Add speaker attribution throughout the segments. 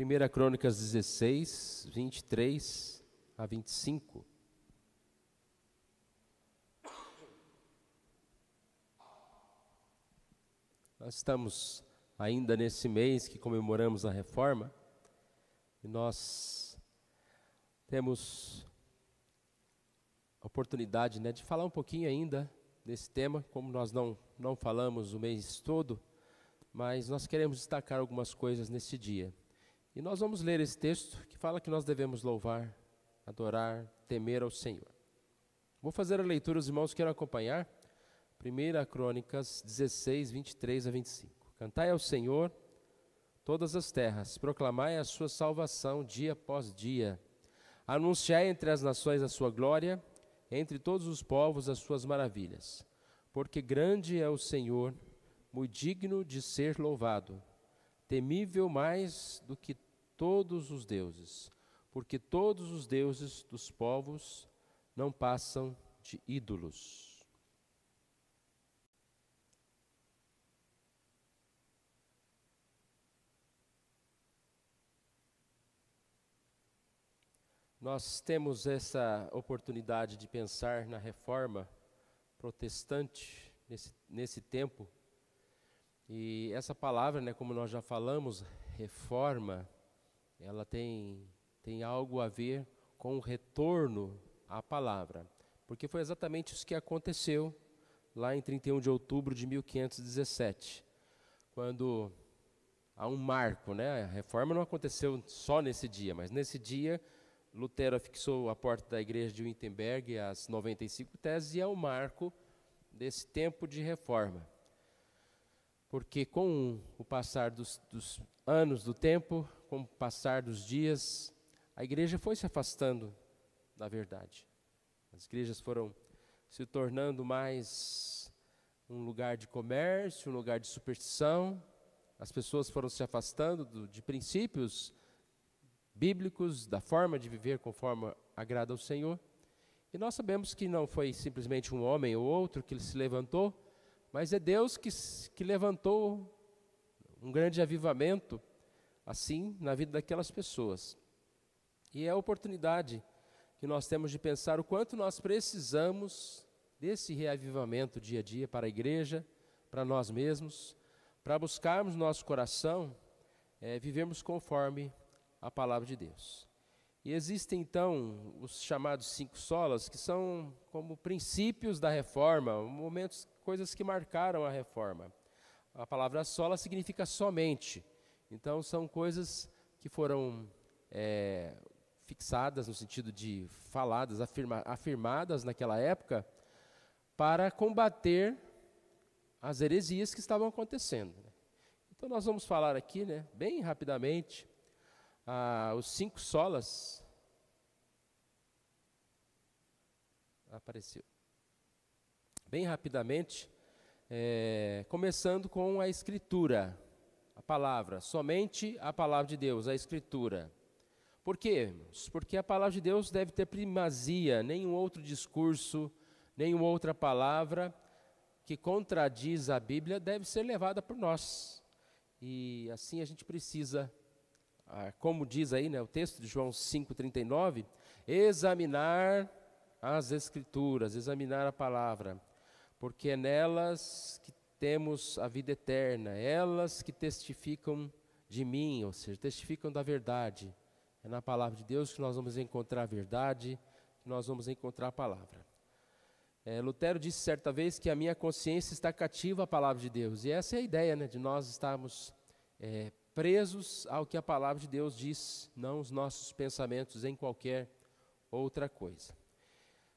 Speaker 1: 1 Crônicas 16, 23 a 25. Nós estamos ainda nesse mês que comemoramos a Reforma, e nós temos a oportunidade, de falar um pouquinho ainda desse tema, como nós não falamos o mês todo, mas nós queremos destacar algumas coisas nesse dia. E nós vamos ler esse texto que fala que nós devemos louvar, adorar, temer ao Senhor. Vou fazer a leitura, os irmãos queiram acompanhar. 1 Crônicas 16, 23 a 25. Cantai ao Senhor todas as terras, proclamai a sua salvação dia após dia. Anunciai entre as nações a sua glória, entre todos os povos as suas maravilhas. Porque grande é o Senhor, muito digno de ser louvado, temível mais do que todos os deuses, porque todos os deuses dos povos não passam de ídolos. Nós temos essa oportunidade de pensar na reforma protestante nesse tempo. E essa palavra, como nós já falamos, reforma, ela tem algo a ver com o retorno à palavra. Porque foi exatamente isso que aconteceu lá em 31 de outubro de 1517, quando há um marco, A reforma não aconteceu só nesse dia, mas nesse dia Lutero afixou a porta da igreja de Wittenberg as 95 teses e é o marco desse tempo de reforma. Porque com o passar dos anos do tempo, com o passar dos dias, a igreja foi se afastando da verdade. As igrejas foram se tornando mais um lugar de comércio, um lugar de superstição. As pessoas foram se afastando de princípios bíblicos, da forma de viver conforme agrada ao Senhor. E nós sabemos que não foi simplesmente um homem ou outro que se levantou, mas é Deus que levantou um grande avivamento, assim, na vida daquelas pessoas. E é a oportunidade que nós temos de pensar o quanto nós precisamos desse reavivamento dia a dia para a igreja, para nós mesmos, para buscarmos no nosso coração, vivermos conforme a palavra de Deus. E existem então os chamados 5 solas, que são como princípios da reforma, momentos, coisas que marcaram a reforma. A palavra sola significa somente. Então são coisas que foram fixadas no sentido de faladas, afirmadas naquela época, para combater as heresias que estavam acontecendo. Então nós vamos falar aqui, bem rapidamente, os 5 solas. Apareceu. Bem rapidamente, começando com a Escritura, a palavra, somente a palavra de Deus, a Escritura. Por quê? Porque a palavra de Deus deve ter primazia, nenhum outro discurso, nenhuma outra palavra que contradiz a Bíblia deve ser levada por nós. E assim a gente precisa, como diz aí, o texto de João 5,39, examinar as Escrituras, examinar a palavra, porque é nelas que temos a vida eterna, elas que testificam de mim, ou seja, testificam da verdade. É na palavra de Deus que nós vamos encontrar a verdade, que nós vamos encontrar a palavra. Lutero disse certa vez que a minha consciência está cativa à palavra de Deus, e essa é a ideia, de nós estarmos presos ao que a palavra de Deus diz, não os nossos pensamentos em qualquer outra coisa.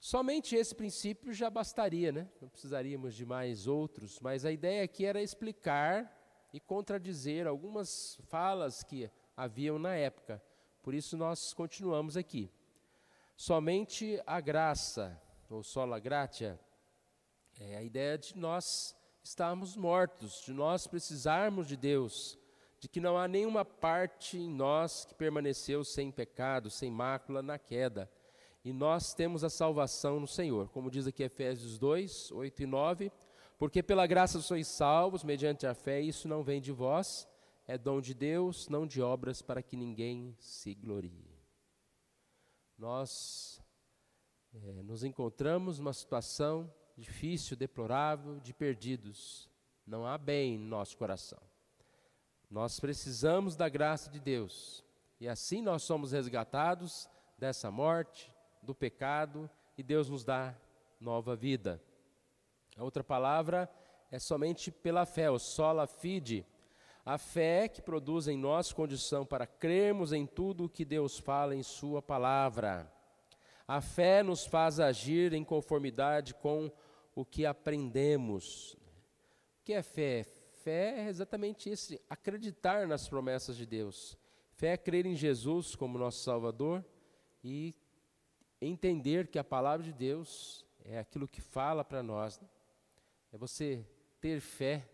Speaker 1: Somente esse princípio já bastaria, não precisaríamos de mais outros, mas a ideia aqui era explicar e contradizer algumas falas que haviam na época. Por isso nós continuamos aqui. Somente a graça, ou sola gratia, é a ideia de nós estarmos mortos, de nós precisarmos de Deus, de que não há nenhuma parte em nós que permaneceu sem pecado, sem mácula na queda. E nós temos a salvação no Senhor, como diz aqui Efésios 2, 8 e 9, porque pela graça sois salvos, mediante a fé, isso não vem de vós, é dom de Deus, não de obras, para que ninguém se glorie. Nós nos encontramos numa situação difícil, deplorável, de perdidos. Não há bem em nosso coração. Nós precisamos da graça de Deus. E assim nós somos resgatados dessa morte, do pecado, e Deus nos dá nova vida. A outra palavra é somente pela fé, o sola fide. A fé que produz em nós condição para crermos em tudo o que Deus fala em sua palavra. A fé nos faz agir em conformidade com o que aprendemos. O que é fé? Fé é exatamente isso, acreditar nas promessas de Deus. Fé é crer em Jesus como nosso Salvador e entender que a palavra de Deus é aquilo que fala para nós. É você ter fé,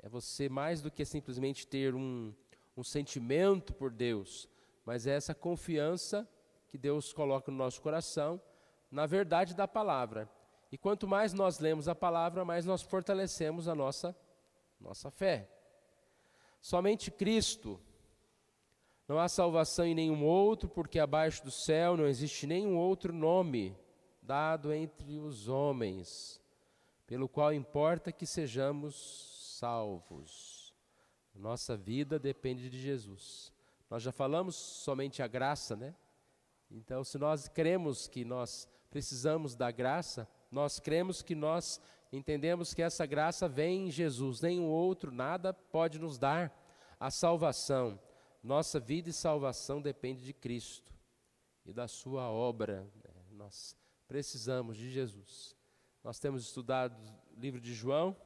Speaker 1: é você mais do que simplesmente ter um sentimento por Deus, mas é essa confiança que Deus coloca no nosso coração, na verdade da palavra. E quanto mais nós lemos a palavra, mais nós fortalecemos a nossa fé. Somente Cristo. Não há salvação em nenhum outro, porque abaixo do céu não existe nenhum outro nome dado entre os homens, pelo qual importa que sejamos salvos. Nossa vida depende de Jesus. Nós já falamos somente a graça, né? Então, se nós cremos que nós precisamos da graça, nós cremos que nós entendemos que essa graça vem em Jesus, nenhum outro, nada pode nos dar a salvação. Nossa vida e salvação depende de Cristo e da sua obra. Nós precisamos de Jesus. Nós temos estudado o livro de João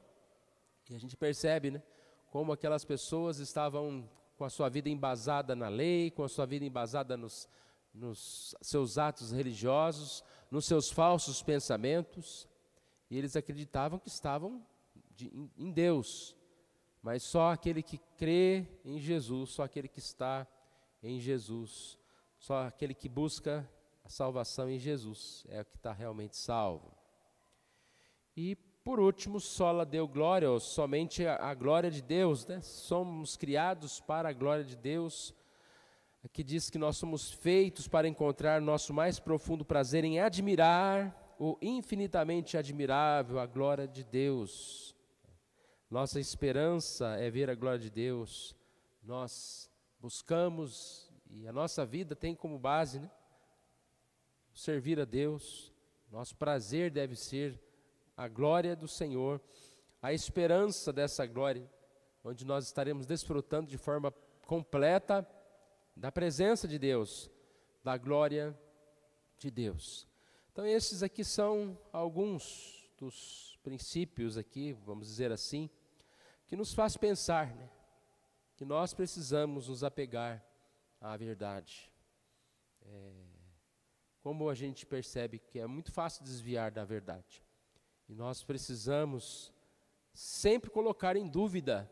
Speaker 1: e a gente percebe, né, como aquelas pessoas estavam com a sua vida embasada na lei, com a sua vida embasada nos seus atos religiosos, nos seus falsos pensamentos, e eles acreditavam que estavam em Deus, mas só aquele que crê em Jesus, só aquele que está em Jesus, só aquele que busca a salvação em Jesus é o que está realmente salvo. E por último, sola deu glória, ou somente a glória de Deus, né? Somos criados para a glória de Deus. Aqui diz que nós somos feitos para encontrar nosso mais profundo prazer em admirar o infinitamente admirável, a glória de Deus. Nossa esperança é ver a glória de Deus. Nós buscamos, e a nossa vida tem como base, né, servir a Deus. Nosso prazer deve ser a glória do Senhor, a esperança dessa glória, onde nós estaremos desfrutando de forma completa da presença de Deus, da glória de Deus. Então esses aqui são alguns dos princípios aqui, vamos dizer assim, que nos faz pensar, né, que nós precisamos nos apegar à verdade. Como a gente percebe que é muito fácil desviar da verdade. E nós precisamos sempre colocar em dúvida,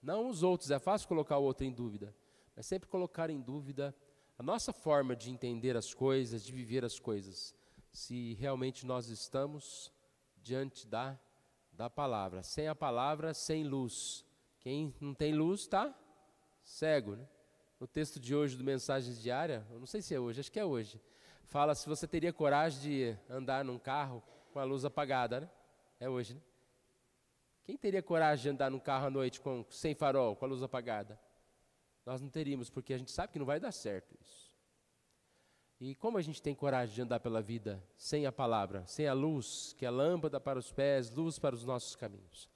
Speaker 1: não os outros, é fácil colocar o outro em dúvida, mas sempre colocar em dúvida a nossa forma de entender as coisas, de viver as coisas, se realmente nós estamos diante da palavra. Sem a palavra, sem luz. Quem não tem luz está cego, né? No texto de hoje do Mensagens Diária, eu não sei se é hoje, acho que é hoje, fala se você teria coragem de andar num carro com a luz apagada, né? É hoje, né? Quem teria coragem de andar num carro à noite sem farol, com a luz apagada? Nós não teríamos, porque a gente sabe que não vai dar certo isso. E como a gente tem coragem de andar pela vida sem a palavra, sem a luz, que é lâmpada para os pés, luz para os nossos caminhos?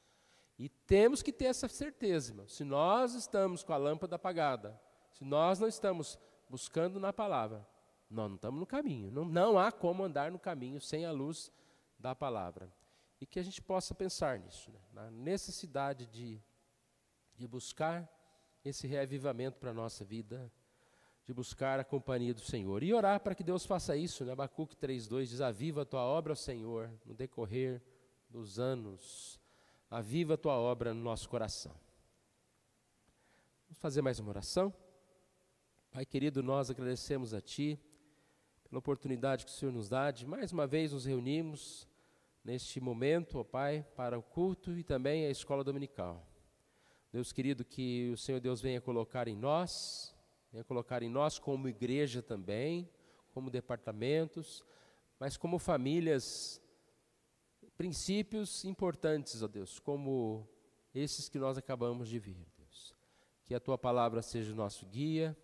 Speaker 1: E temos que ter essa certeza, irmão. Se nós estamos com a lâmpada apagada, se nós não estamos buscando na palavra, nós não estamos no caminho. Não há como andar no caminho sem a luz da palavra. E que a gente possa pensar nisso, né? Na necessidade de buscar esse reavivamento para a nossa vida, de buscar a companhia do Senhor. E orar para que Deus faça isso, né? Abacuque 3:2 diz, aviva a tua obra, Senhor, no decorrer dos anos. Aviva a tua obra no nosso coração. Vamos fazer mais uma oração? Pai querido, nós agradecemos a Ti pela oportunidade que o Senhor nos dá de mais uma vez nos reunimos neste momento, ó Pai, para o culto e também a escola dominical. Deus querido, que o Senhor Deus venha colocar em nós como igreja também, como departamentos, mas como famílias, princípios importantes, ó Deus, como esses que nós acabamos de ver, Deus. Que a Tua palavra seja o nosso guia,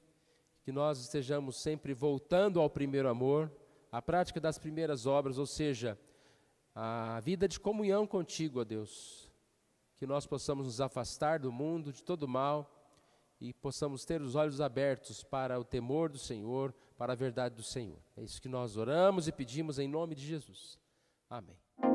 Speaker 1: que nós estejamos sempre voltando ao primeiro amor, à prática das primeiras obras, ou seja, a vida de comunhão contigo, ó Deus. Que nós possamos nos afastar do mundo, de todo mal, e possamos ter os olhos abertos para o temor do Senhor, para a verdade do Senhor. É isso que nós oramos e pedimos em nome de Jesus. Amém.